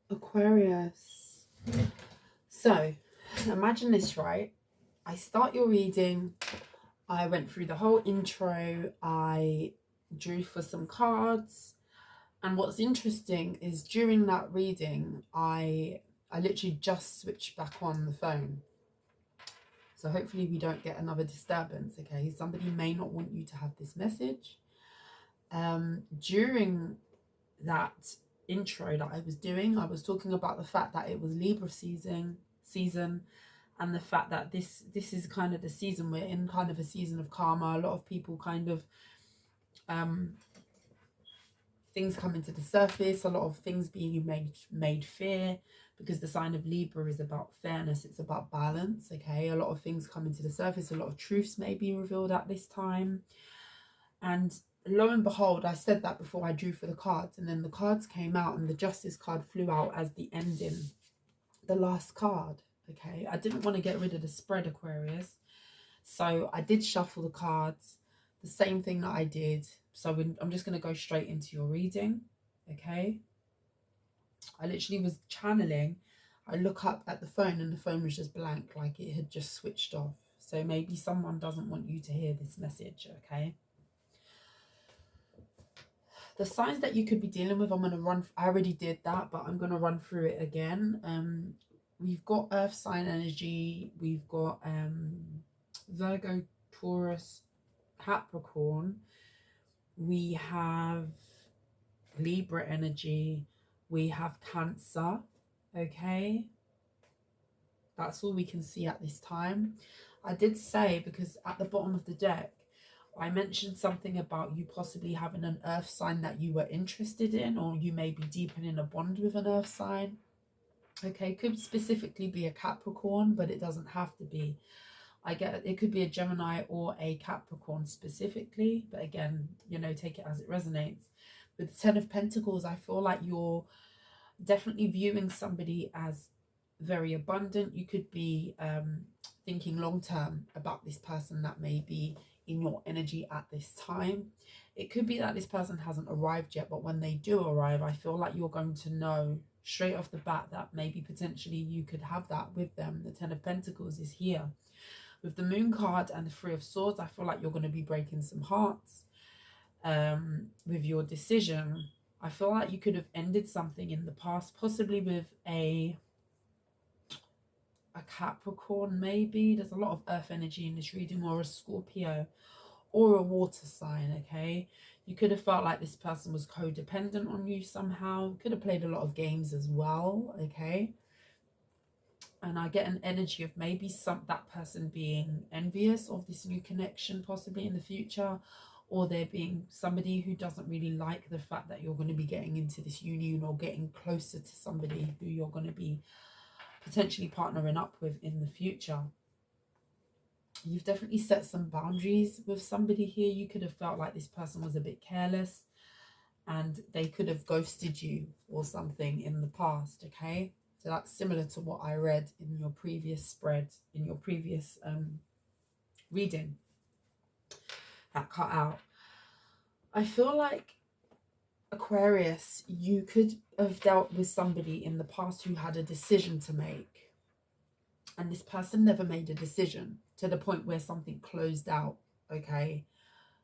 Aquarius. So, imagine this, right? I start your reading. I went through the whole intro. I drew for some cards. And what's interesting is during that reading, I literally just switched back on the phone. So hopefully we don't get another disturbance, okay? Somebody may not want you to have this message. During that intro that I was doing, I was talking about the fact that it was Libra season, and the fact that this is kind of the season we're in, kind of a season of karma. A lot of people kind of things coming to the surface, a lot of things being made fair, because the sign of Libra is about fairness, it's about balance, okay? A lot of things coming to the surface, a lot of truths may be revealed at this time. And lo and behold, I said that before I drew for the cards, and then the cards came out and the Justice card flew out as the ending, the last card, okay? I didn't want to get rid of the spread, Aquarius, so I did shuffle the cards, the same thing that I did. So I'm just going to go straight into your reading, okay? I literally was channeling. I look up at the phone and the phone was just blank, like it had just switched off. So maybe someone doesn't want you to hear this message, okay? The signs that you could be dealing with, I'm going to run. I already did that, but I'm going to run through it again. We've got Earth sign energy. We've got Virgo, Taurus, Capricorn. We have Libra energy. We have Cancer, okay? That's all we can see at this time. I did say, because at the bottom of the deck, I mentioned something about you possibly having an earth sign that you were interested in, or you may be deepening a bond with an earth sign. Okay, could specifically be a Capricorn, but it doesn't have to be. I get it could be a Gemini or a Capricorn specifically, but again, you know, take it as it resonates. With the Ten of Pentacles, I feel like you're definitely viewing somebody as very abundant. You could be thinking long term about this person that may be in your energy at this time. It could be that this person hasn't arrived yet, but when they do arrive, I feel like you're going to know straight off the bat that maybe potentially you could have that with them. The Ten of Pentacles is here. With the Moon card and the Three of Swords, I feel like you're going to be breaking some hearts with your decision. I feel like you could have ended something in the past, possibly with a Capricorn, maybe. There's a lot of earth energy in this reading, or a Scorpio, or a water sign, okay? You could have felt like this person was codependent on you somehow. Could have played a lot of games as well, okay? And I get an energy of maybe that person being envious of this new connection possibly in the future, or there being somebody who doesn't really like the fact that you're going to be getting into this union or getting closer to somebody who you're going to be potentially partnering up with in the future. You've definitely set some boundaries with somebody here. You could have felt like this person was a bit careless and they could have ghosted you or something in the past, okay? So that's similar to what I read in your previous spread, in your previous reading that cut out. I feel like, Aquarius, you could have dealt with somebody in the past who had a decision to make, and this person never made a decision to the point where something closed out, okay?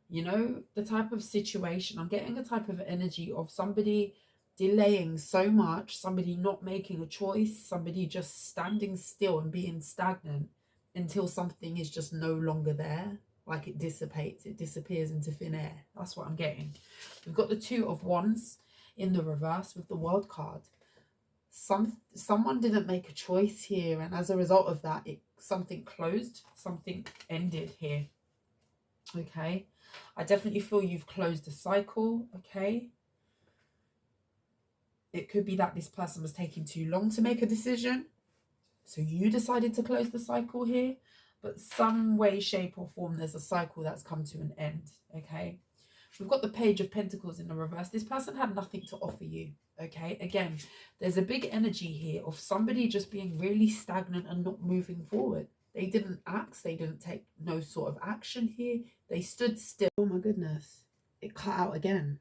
You know, the type of situation, I'm getting a type of energy of somebody delaying so much, somebody not making a choice, somebody just standing still and being stagnant until something is just no longer there. Like it dissipates, it disappears into thin air. That's what I'm getting. We've got the Two of Wands in the reverse with the World card. Someone didn't make a choice here, and as a result of that, something closed, something ended here. Okay, I definitely feel you've closed a cycle. Okay, it could be that this person was taking too long to make a decision, so you decided to close the cycle here, but some way, shape or form there's a cycle that's come to an end. Okay, we've got the Page of Pentacles in the reverse. This person had nothing to offer you. Okay, again, there's a big energy here of somebody just being really stagnant and not moving forward. They didn't act, they didn't take no sort of action here. They stood still. Oh my goodness, it cut out again.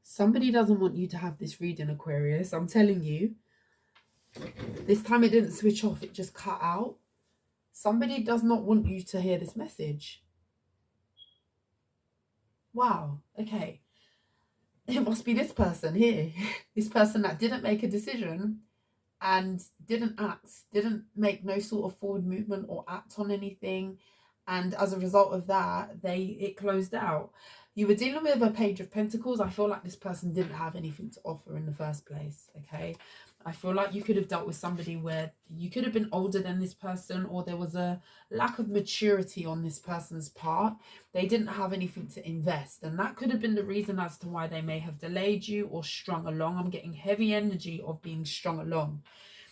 Somebody doesn't want you to have this reading, Aquarius. I'm telling you. This time it didn't switch off. It just cut out. Somebody does not want you to hear this message. Wow. Okay. It must be this person here. This person that didn't make a decision and didn't act, didn't make no sort of forward movement or act on anything. And as a result of that, it closed out. You were dealing with a Page of Pentacles. I feel like this person didn't have anything to offer in the first place, okay? I feel like you could have dealt with somebody where you could have been older than this person, or there was a lack of maturity on this person's part. They didn't have anything to invest, and that could have been the reason as to why they may have delayed you or strung along. I'm getting heavy energy of being strung along.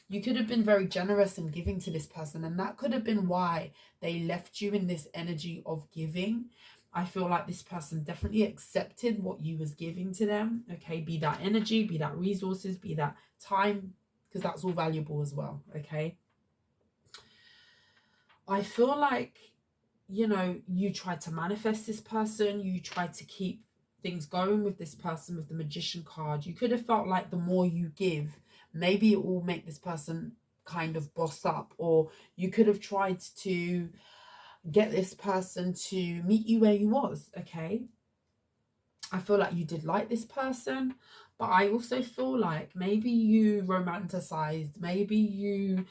You could have been very generous in giving to this person, and that could have been why they left you in this energy of giving. I feel like this person definitely accepted what you was giving to them, okay? Be that energy, be that resources, be that time, because that's all valuable as well, okay? I feel like, you know, you tried to manifest this person, you tried to keep things going with this person with the Magician card. You could have felt like the more you give, maybe it will make this person kind of boss up, or you could have tried to get this person to meet you where you was, okay? I feel like you did like this person, but I also feel like maybe you romanticized, maybe you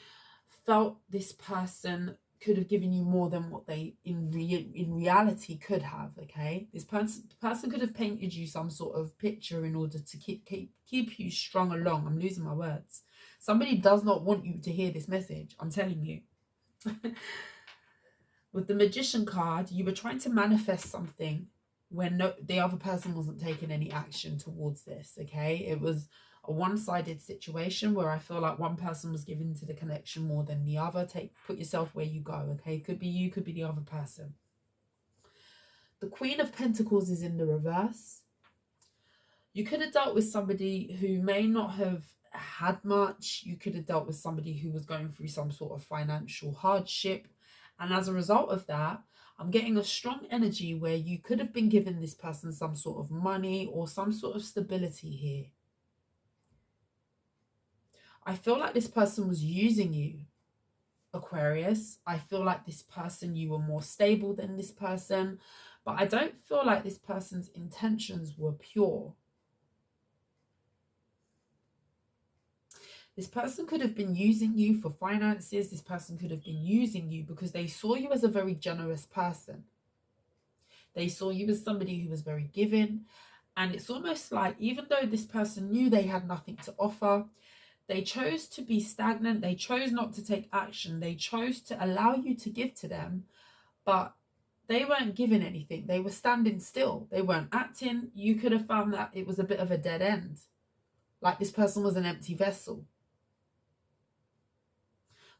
felt this person could have given you more than what they in reality could have, okay? This person could have painted you some sort of picture in order to keep you strung along. I'm losing my words. Somebody does not want you to hear this message, I'm telling you. With the Magician card, you were trying to manifest something when the other person wasn't taking any action towards this, okay? It was a one-sided situation where I feel like one person was given to the connection more than the other. Put yourself where you go, okay? Could be you, could be the other person. The Queen of Pentacles is in the reverse. You could have dealt with somebody who may not have had much. You could have dealt with somebody who was going through some sort of financial hardship. And as a result of that, I'm getting a strong energy where you could have been giving this person some sort of money or some sort of stability here. I feel like this person was using you, Aquarius. I feel like this person, you were more stable than this person, but I don't feel like this person's intentions were pure. This person could have been using you for finances. This person could have been using you because they saw you as a very generous person. They saw you as somebody who was very giving. And it's almost like, even though this person knew they had nothing to offer, they chose to be stagnant. They chose not to take action. They chose to allow you to give to them, but they weren't giving anything. They were standing still. They weren't acting. You could have found that it was a bit of a dead end. Like this person was an empty vessel.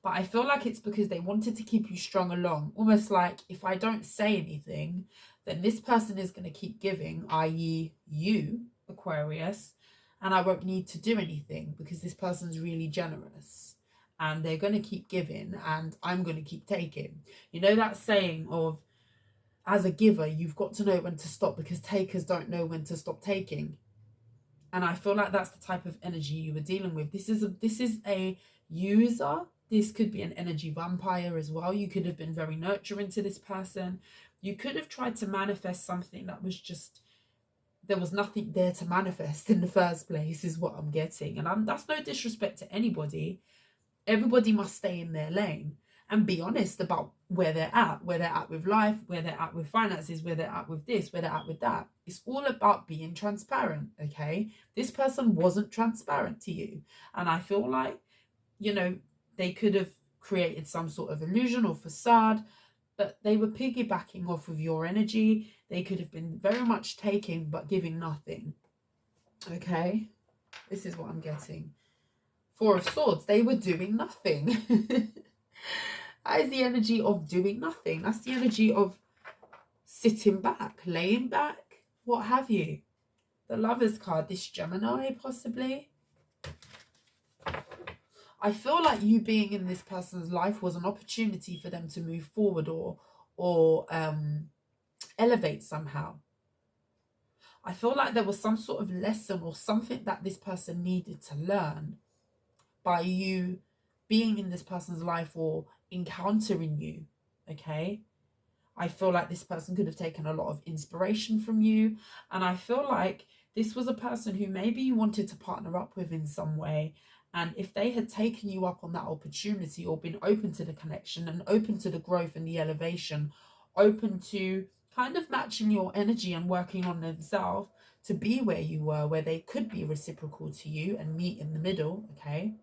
But I feel like it's because they wanted to keep you strung along. Almost like, if I don't say anything, then this person is going to keep giving, i.e. you, Aquarius, and I won't need to do anything because this person's really generous. And they're going to keep giving and I'm going to keep taking. You know that saying of, as a giver, you've got to know when to stop because takers don't know when to stop taking. And I feel like that's the type of energy you were dealing with. This is a user. This could be an energy vampire as well. You could have been very nurturing to this person. You could have tried to manifest something that was just, there was nothing there to manifest in the first place, is what I'm getting. And that's no disrespect to anybody. Everybody must stay in their lane and be honest about where they're at with life, where they're at with finances, where they're at with this, where they're at with that. It's all about being transparent, okay? This person wasn't transparent to you. And I feel like, you know, they could have created some sort of illusion or facade, but they were piggybacking off of your energy. They could have been very much taking but giving nothing, okay? This is what I'm getting. Four of Swords, they were doing nothing. That is the energy of doing nothing. That's the energy of sitting back, laying back, what have you. The Lovers card, this Gemini possibly. I feel like you being in this person's life was an opportunity for them to move forward or elevate somehow. I feel like there was some sort of lesson or something that this person needed to learn by you being in this person's life or encountering you, okay? I feel like this person could have taken a lot of inspiration from you. And I feel like this was a person who maybe you wanted to partner up with in some way. And if they had taken you up on that opportunity or been open to the connection and open to the growth and the elevation, open to kind of matching your energy and working on themselves to be where you were, where they could be reciprocal to you and meet in the middle, okay?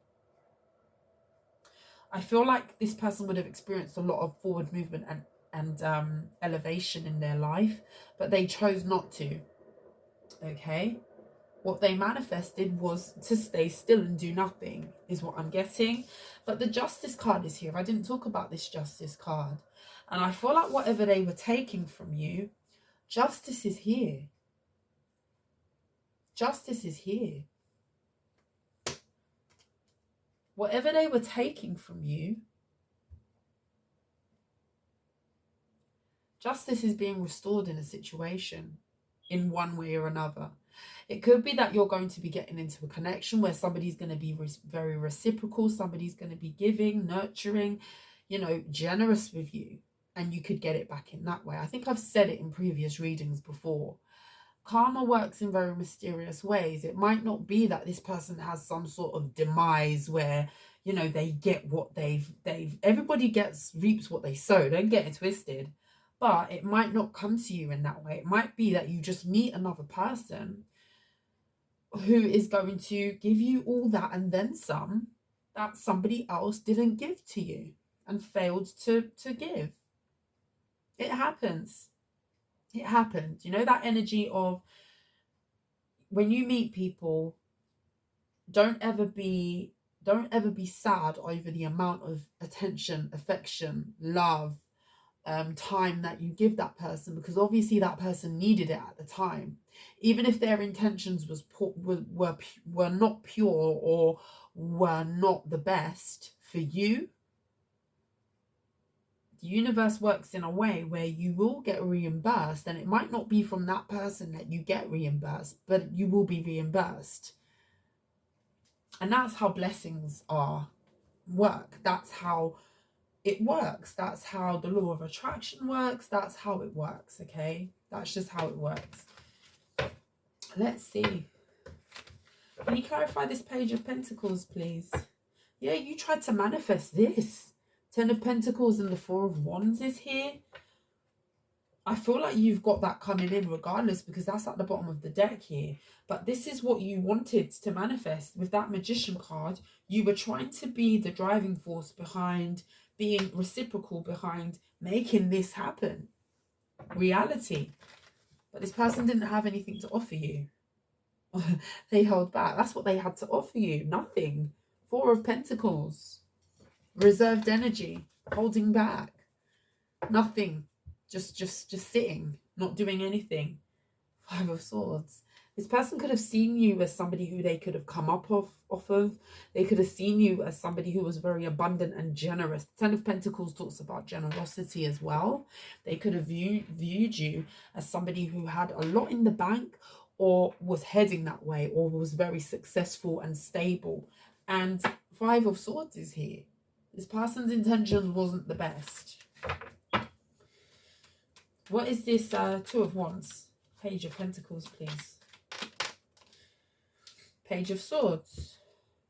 I feel like this person would have experienced a lot of forward movement and elevation in their life, but they chose not to, okay? What they manifested was to stay still and do nothing, is what I'm getting. But the Justice card is here. I didn't talk about this Justice card. And I feel like whatever they were taking from you, justice is here. Justice is here. Whatever they were taking from you, justice is being restored in a situation in one way or another. It could be that you're going to be getting into a connection where somebody's going to be very reciprocal, somebody's going to be giving, nurturing, you know, generous with you, and you could get it back in that way. I think I've said it in previous readings before. Karma works in very mysterious ways. It might not be that this person has some sort of demise where, you know, they get what everybody reaps what they sow. Don't get it twisted. But it might not come to you in that way. It might be that you just meet another person who is going to give you all that and then some that somebody else didn't give to you and failed to give. It happens. It happened. You know, that energy of when you meet people, don't ever be sad over the amount of attention, affection, love, time that you give that person, because obviously that person needed it at the time. Even if their intentions were not pure or were not the best for you, the universe works in a way where you will get reimbursed, and it might not be from that person that you get reimbursed, but you will be reimbursed. And that's how blessings work. That's how it works. That's how the law of attraction works. That's how it works, okay? That's just how it works. Let's see. Can you clarify this Page of Pentacles, please? Yeah, you tried to manifest this. 10 of Pentacles and the 4 of Wands is here. I feel like you've got that coming in regardless, because that's at the bottom of the deck here. But this is what you wanted to manifest with that Magician card. You were trying to be the driving force behind being reciprocal, behind making this happen. Reality. But this person didn't have anything to offer you. They held back. That's what they had to offer you. Nothing. 4 of Pentacles. Reserved energy. Holding back. Nothing. Just sitting. Not doing anything. 5 of Swords. This person could have seen you as somebody who they could have come up off of. They could have seen you as somebody who was very abundant and generous. 10 of Pentacles talks about generosity as well. They could have viewed you as somebody who had a lot in the bank, or was heading that way, or was very successful and stable. And 5 of Swords is here. This person's intention wasn't the best. What is this 2 of Wands? Page of Pentacles, please. Page of Swords.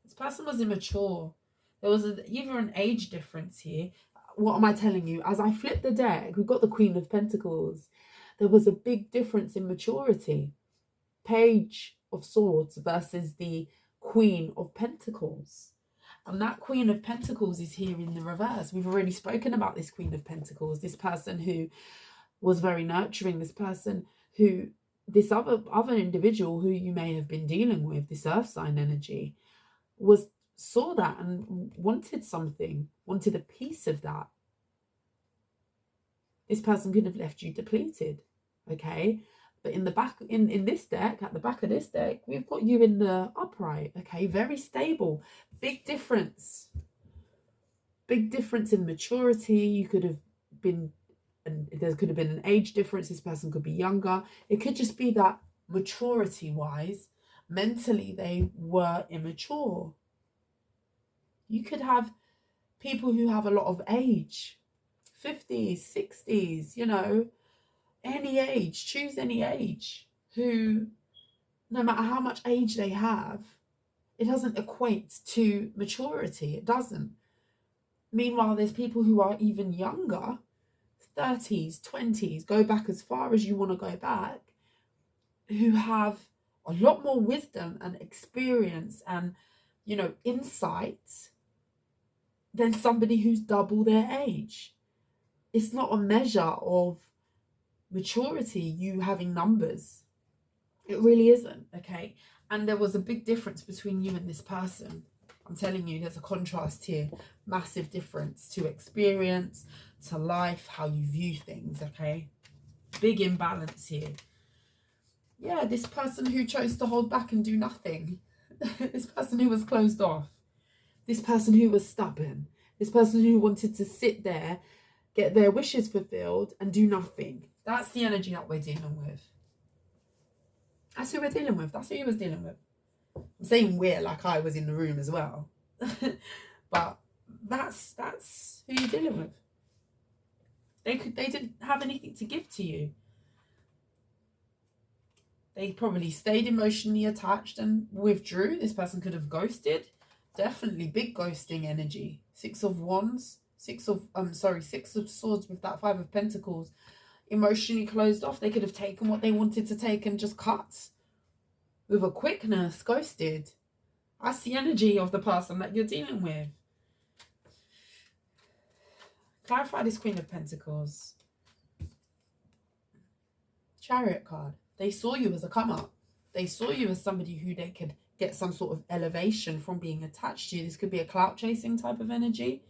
This person was immature. There was either an age difference here. What am I telling you? As I flip the deck, we've got the Queen of Pentacles. There was a big difference in maturity. Page of Swords versus the Queen of Pentacles. And that Queen of Pentacles is here in the reverse. We've already spoken about this Queen of Pentacles. This person who was very nurturing. This person who, this other individual who you may have been dealing with, this earth sign energy, saw that and wanted something, wanted a piece of that. This person could have left you depleted, okay? But in the back, in this deck, at the back of this deck, we've got you in the upright, okay? Very stable. Big difference. Big difference in maturity. You could have been, and there could have been an age difference. This person could be younger. It could just be that maturity-wise, mentally they were immature. You could have people who have a lot of age, 50s, 60s, you know, any age, choose any age, who, no matter how much age they have, it doesn't equate to maturity. It doesn't. Meanwhile, there's people who are even younger, 30s, 20s, go back as far as you want to go back, who have a lot more wisdom and experience and, you know, insight than somebody who's double their age. It's not a measure of maturity, you having numbers. It really isn't, okay? And there was a big difference between you and this person. I'm telling you, there's a contrast here. Massive difference to experience, to life, how you view things, okay? Big imbalance here. Yeah, this person who chose to hold back and do nothing. This person who was closed off. This person who was stubborn. This person who wanted to sit there, get their wishes fulfilled and do nothing. That's the energy that we're dealing with. That's who we're dealing with. That's who you was dealing with. I'm saying we're like I was in the room as well. But that's who you're dealing with. They didn't have anything to give to you. They probably stayed emotionally attached and withdrew. This person could have ghosted. Definitely big ghosting energy. Six of Swords with that Five of Pentacles. Emotionally closed off. They could have taken what they wanted to take and just cut with a quickness, ghosted. That's the energy of the person that you're dealing with. Clarify this Queen of Pentacles. Chariot card. They saw you as a come up. They saw you as somebody who they could get some sort of elevation from being attached to you. This could be a clout chasing type of energy.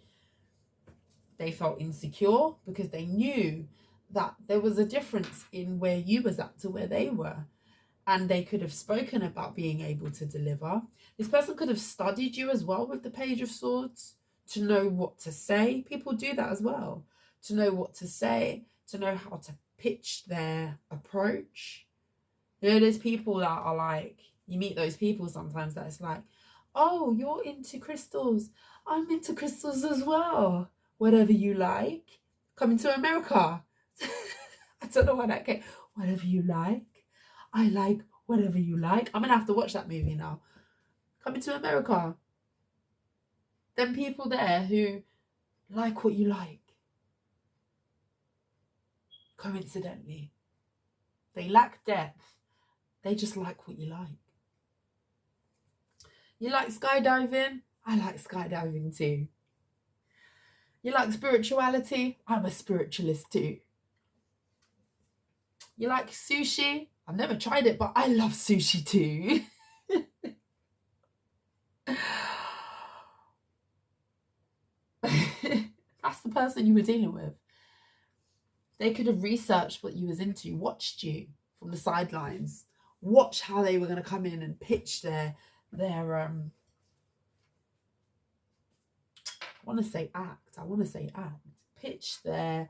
They felt insecure because they knew that there was a difference in where you was at to where they were. And they could have spoken about being able to deliver. This person could have studied you as well with the Page of Swords to know what to say. People do that as well. To know what to say, to know how to pitch their approach. You know, there's people that are like, you meet those people sometimes that it's like, oh, you're into crystals. I'm into crystals as well. Whatever you like. Coming to America. I don't know why that came. Whatever you like. I like whatever you like. I'm going to have to watch that movie now. Coming to America. Then people there who like what you like. Coincidentally. They lack depth. They just like what you like. You like skydiving? I like skydiving too. You like spirituality? I'm a spiritualist too. You like sushi? I've never tried it, but I love sushi too. That's the person you were dealing with. They could have researched what you was into, watched you from the sidelines, watched how they were going to come in and pitch their I want to say act. Pitch their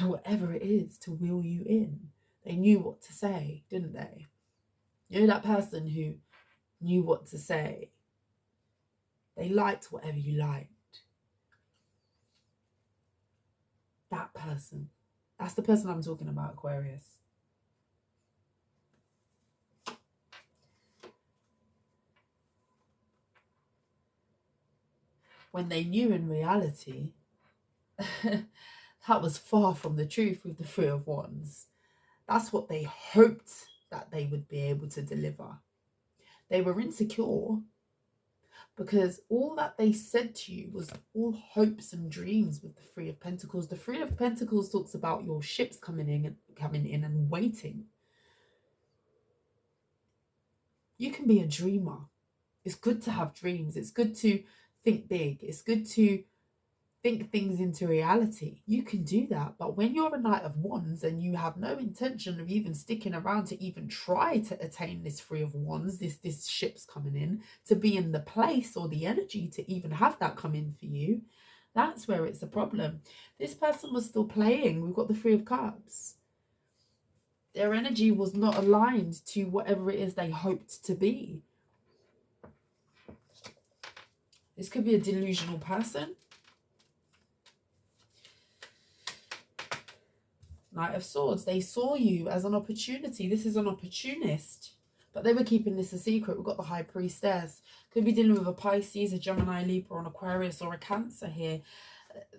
whatever it is to wheel you in. They knew what to say, didn't they? You know, that person who knew what to say. They liked whatever you liked. That person. That's the person I'm talking about, Aquarius. When they knew in reality, that was far from the truth with the Three of Wands. That's what they hoped that they would be able to deliver. They were insecure because all that they said to you was all hopes and dreams with the Three of Pentacles. The Three of Pentacles talks about your ships coming in and waiting. You can be a dreamer. It's good to have dreams. It's good to think big. It's good to think things into reality. You can do that. But when you're a Knight of Wands and you have no intention of even sticking around to even try to attain this Three of Wands, this ship's coming in, to be in the place or the energy to even have that come in for you, that's where it's a problem. This person was still playing. We've got the Three of Cups. their energy was not aligned to whatever it is they hoped to be. This could be a delusional person. Knight of Swords. They saw you as an opportunity. This is an opportunist. But they were keeping this a secret. We've got the High Priestess. Could be dealing with a Pisces, a Gemini, Libra, an Aquarius, or a Cancer here.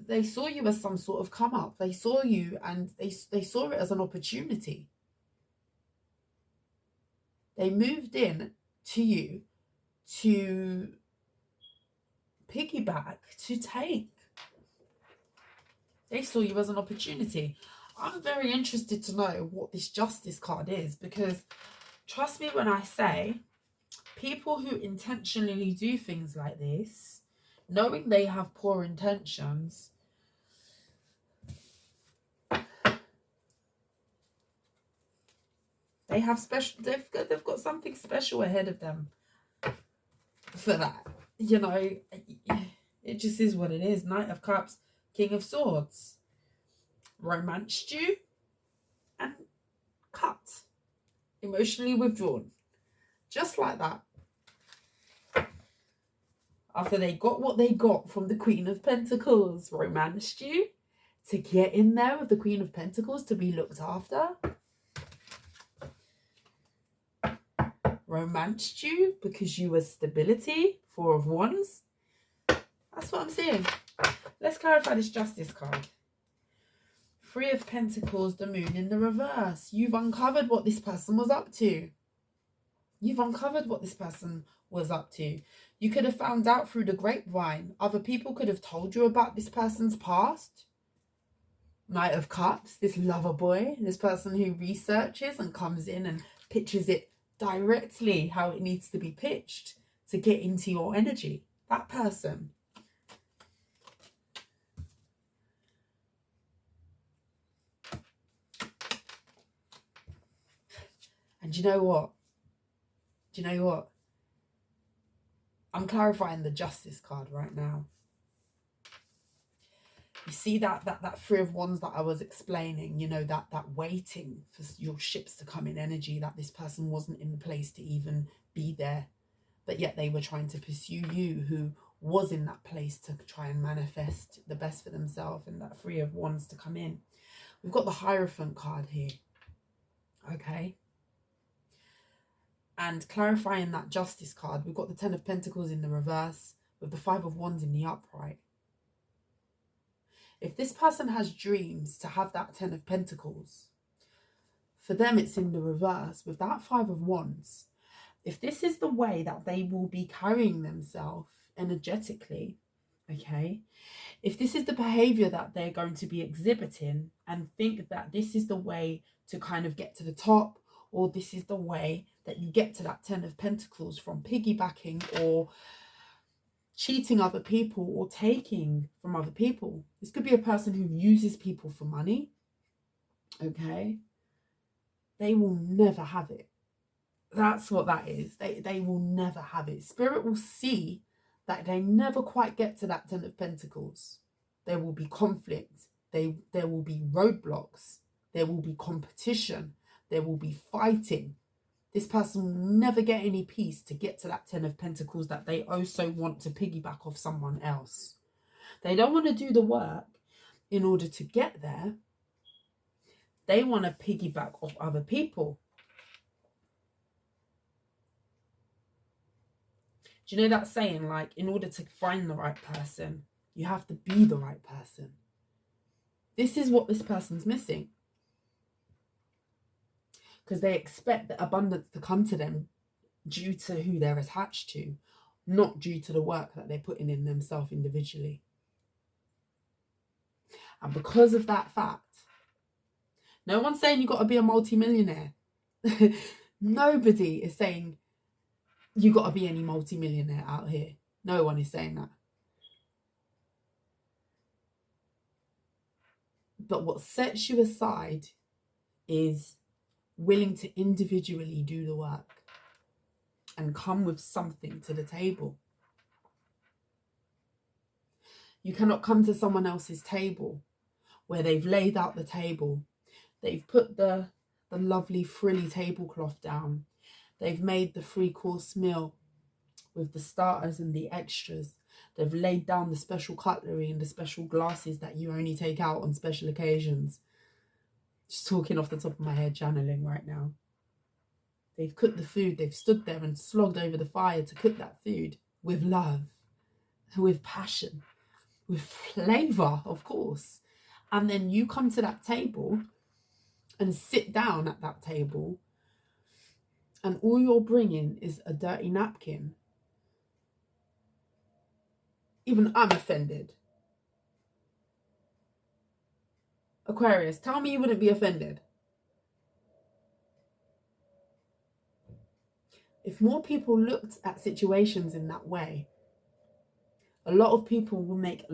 They saw you as some sort of come up. They saw you and they saw it as an opportunity. They moved in to you to piggyback, to take. They saw you as an opportunity. I'm very interested to know what this Justice card is, because trust me when I say, people who intentionally do things like this, knowing they have poor intentions, they have special, they've got something special ahead of them for that. You know, it just is what it is. Knight of Cups, King of Swords. Romanced you and cut. Emotionally withdrawn. Just like that. After they got what they got from the Queen of Pentacles, romanced you to get in there with the Queen of Pentacles to be looked after. Romanced you because you were stability. Four of Wands. That's what I'm seeing. Let's clarify this Justice card. Three of Pentacles, the Moon in the reverse. You've uncovered what this person was up to. You've uncovered what this person was up to. You could have found out through the grapevine. Other people could have told you about this person's past. Knight of Cups, this lover boy, this person who researches and comes in and pitches it directly how it needs to be pitched to get into your energy. That person. And do you know what? Do you know what? I'm clarifying the Justice card right now. You see that Three of Wands that I was explaining, you know, that waiting for your ships to come in energy, that this person wasn't in the place to even be there, but yet they were trying to pursue you, who was in that place to try and manifest the best for themselves, and that Three of Wands to come in. We've got the Hierophant card here. Okay. And clarifying that Justice card, we've got the Ten of Pentacles in the reverse with the Five of Wands in the upright. If this person has dreams to have that Ten of Pentacles, for them it's in the reverse with that Five of Wands. If this is the way that they will be carrying themselves energetically, okay, if this is the behavior that they're going to be exhibiting and think that this is the way to kind of get to the top, or this is the way that you get to that Ten of Pentacles from piggybacking or cheating other people or taking from other people. This could be a person who uses people for money, okay? They will never have it. That's what that is. They will never have it. Spirit will see that they never quite get to that Ten of Pentacles. There will be conflict. There will be roadblocks. There will be competition. There will be fighting. This person will never get any peace to get to that Ten of Pentacles that they also want to piggyback off someone else. They don't want to do the work in order to get there. They want to piggyback off other people. Do you know that saying, like, in order to find the right person, you have to be the right person? This is what this person's missing. Because they expect the abundance to come to them due to who they're attached to, not due to the work that they're putting in themselves individually. And because of that fact, no one's saying you've got to be a multi-millionaire. Nobody is saying you got to be any multi-millionaire out here. No one is saying that. But what sets you aside is willing to individually do the work and come with something to the table. You cannot come to someone else's table where they've laid out the table. They've put the the lovely frilly tablecloth down. They've made the 3-course meal with the starters and the extras. They've laid down the special cutlery and the special glasses that you only take out on special occasions. Just talking off the top of my head, channeling right now. They've cooked the food. They've stood there and slogged over the fire to cook that food with love, with passion, with flavour, of course. And then you come to that table and sit down at that table, and all you're bringing is a dirty napkin. Even I'm offended. Aquarius, tell me you wouldn't be offended. If more people looked at situations in that way, a lot of people will make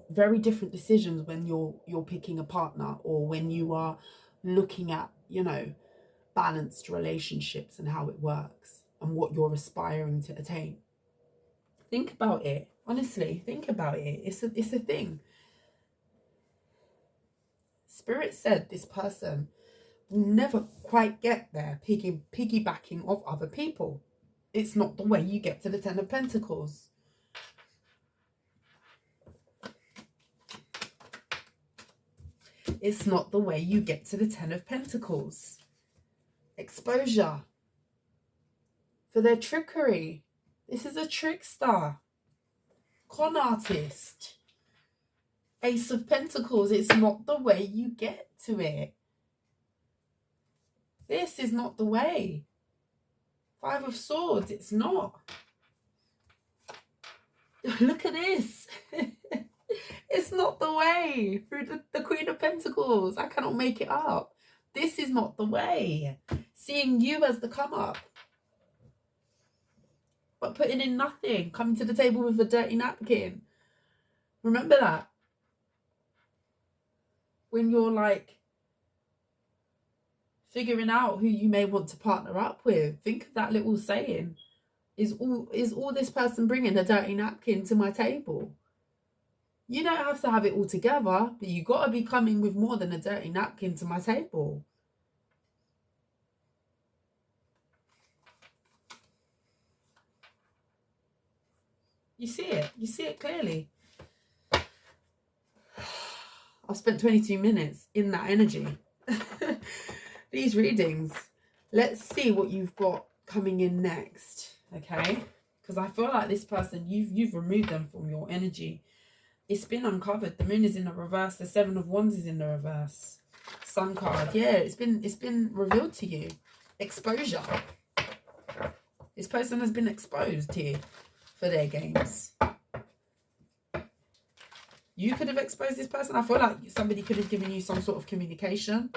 very different decisions when you're picking a partner, or when you are looking at, you know, balanced relationships and how it works and what you're aspiring to attain. Think about it. Honestly, think about it. It's a thing. Spirit said this person will never quite get there piggybacking off other people. It's not the way you get to the 10 of Pentacles. It's not the way you get to the 10 of Pentacles. Exposure for their trickery. This is a trickster, con artist. Ace of Pentacles. It's not the way you get to it. This is not the way. 5 of Swords. It's not. Look at this. It's not the way. Through the Queen of Pentacles. I cannot make it up. This is not the way. Seeing you as the come up, but putting in nothing. Coming to the table with a dirty napkin. Remember that. When you're like figuring out who you may want to partner up with, think of that little saying. Is all this person bringing a dirty napkin to my table? You don't have to have it all together, but you got to be coming with more than a dirty napkin to my table. You see it. You see it clearly. I've spent 22 minutes in that energy. These readings. Let's see what you've got coming in next. Okay? Because I feel like this person, you've removed them from your energy. It's been uncovered. The moon is in the reverse. The 7 of Wands is in the reverse. Sun card. Yeah, it's been revealed to you. Exposure. This person has been exposed here for their games. You could have exposed this person. I feel like somebody could have given you some sort of communication.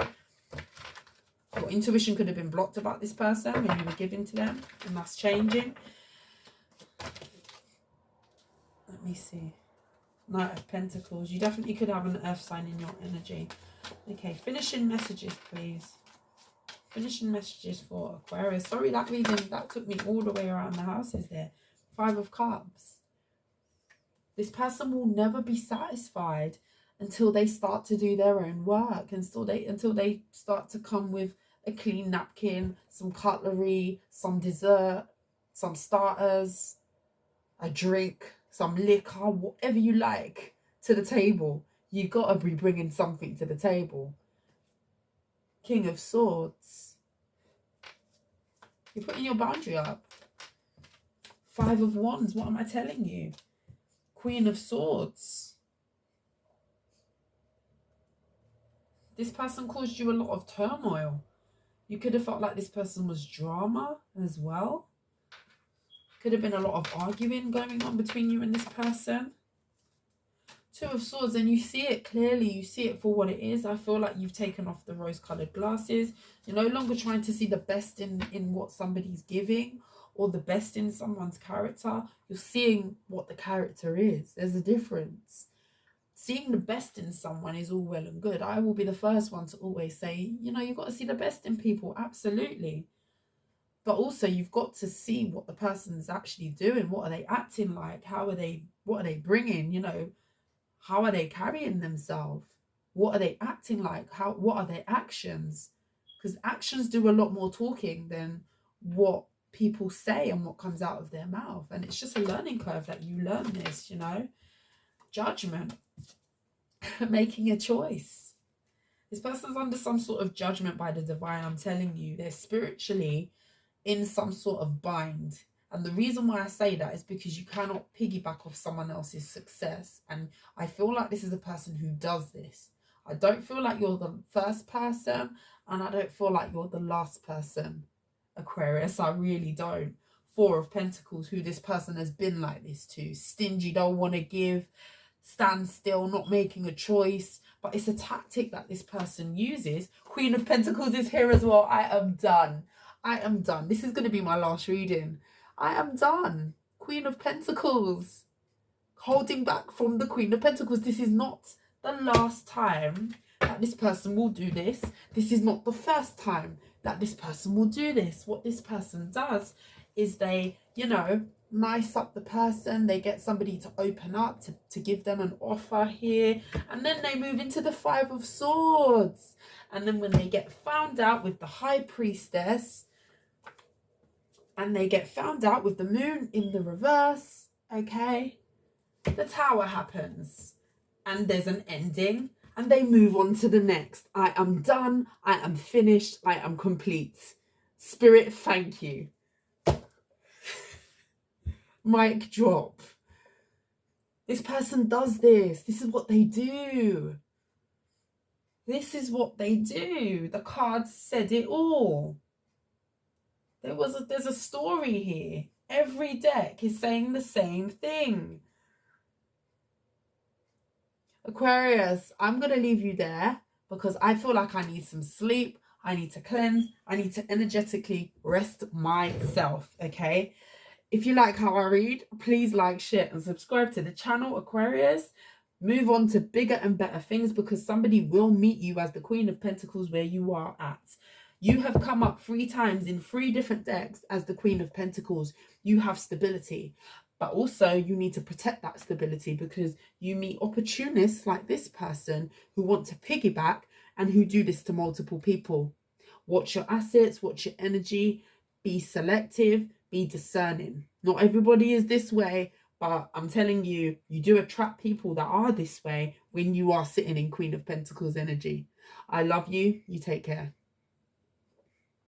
Your intuition could have been blocked about this person when you were giving to them, and that's changing. Let me see. Knight of Pentacles. You definitely could have an earth sign in your energy. Okay, finishing messages, please. Finishing messages for Aquarius. Sorry, that reading, that took me all the way around the houses there. 5 of Cups. This person will never be satisfied until they start to do their own work, until they start to come with a clean napkin, some cutlery, some dessert, some starters, a drink, some liquor, whatever you like to the table. You got to be bringing something to the table. King of Swords. You're putting your boundary up. 5 of Wands. What am I telling you? Queen of Swords. This person caused you a lot of turmoil. You could have felt like this person was drama as well. Could have been a lot of arguing going on between you and this person. 2 of Swords, and you see it clearly. You see it for what it is. I feel like you've taken off the rose-coloured glasses. You're no longer trying to see the best in what somebody's giving or the best in someone's character. You're seeing what the character is. There's a difference. Seeing the best in someone is all well and good. I will be the first one to always say, you know, you've got to see the best in people. Absolutely. But also you've got to see what the person's actually doing. What are they acting like? What are they bringing? You know, how are they carrying themselves? What are they acting like? What are their actions? because actions do a lot more talking than what people say and what comes out of their mouth. And it's just a learning curve that you learn this, you know. Judgment. Making a choice. This person's under some sort of judgment by the divine. I'm telling you, they're spiritually in some sort of bind. And the reason why I say that is because you cannot piggyback off someone else's success. And I feel like this is a person who does this. I don't feel like you're the first person, and I don't feel like you're the last person, Aquarius. I really don't. Four of Pentacles, who this person has been like this to. Stingy, don't want to give, stand still, not making a choice. But it's a tactic that this person uses. Queen of Pentacles is here as well. I am done. I am done. This is going to be my last reading. I am done. Queen of Pentacles. Holding back from the Queen of Pentacles. This is not the last time that this person will do this. This is not the first time that this person will do this. What this person does is they, you know, nice up the person. They get somebody to open up, to give them an offer here. And then they move into the Five of Swords. And then when they get found out with the High Priestess, and they get found out with the Moon in the reverse, okay, the Tower happens. And there's an ending. And they move on to the next. I am done. I am finished. I am complete. Spirit, thank you. Mic drop. This person does this. This is what they do. This is what they do. The cards said it all. There's a story here. Every deck is saying the same thing. Aquarius, I'm going to leave you there because I feel like I need some sleep. I need to cleanse. I need to energetically rest myself, okay? If you like how I read, please like, share, and subscribe to the channel, Aquarius. Move on to bigger and better things because somebody will meet you as the Queen of Pentacles where you are at. You have come up 3 times in 3 different decks as the Queen of Pentacles. You have stability. But also you need to protect that stability because you meet opportunists like this person who want to piggyback and who do this to multiple people. Watch your assets, watch your energy, be selective, be discerning. Not everybody is this way, but I'm telling you, you do attract people that are this way when you are sitting in Queen of Pentacles energy. I love you. You take care.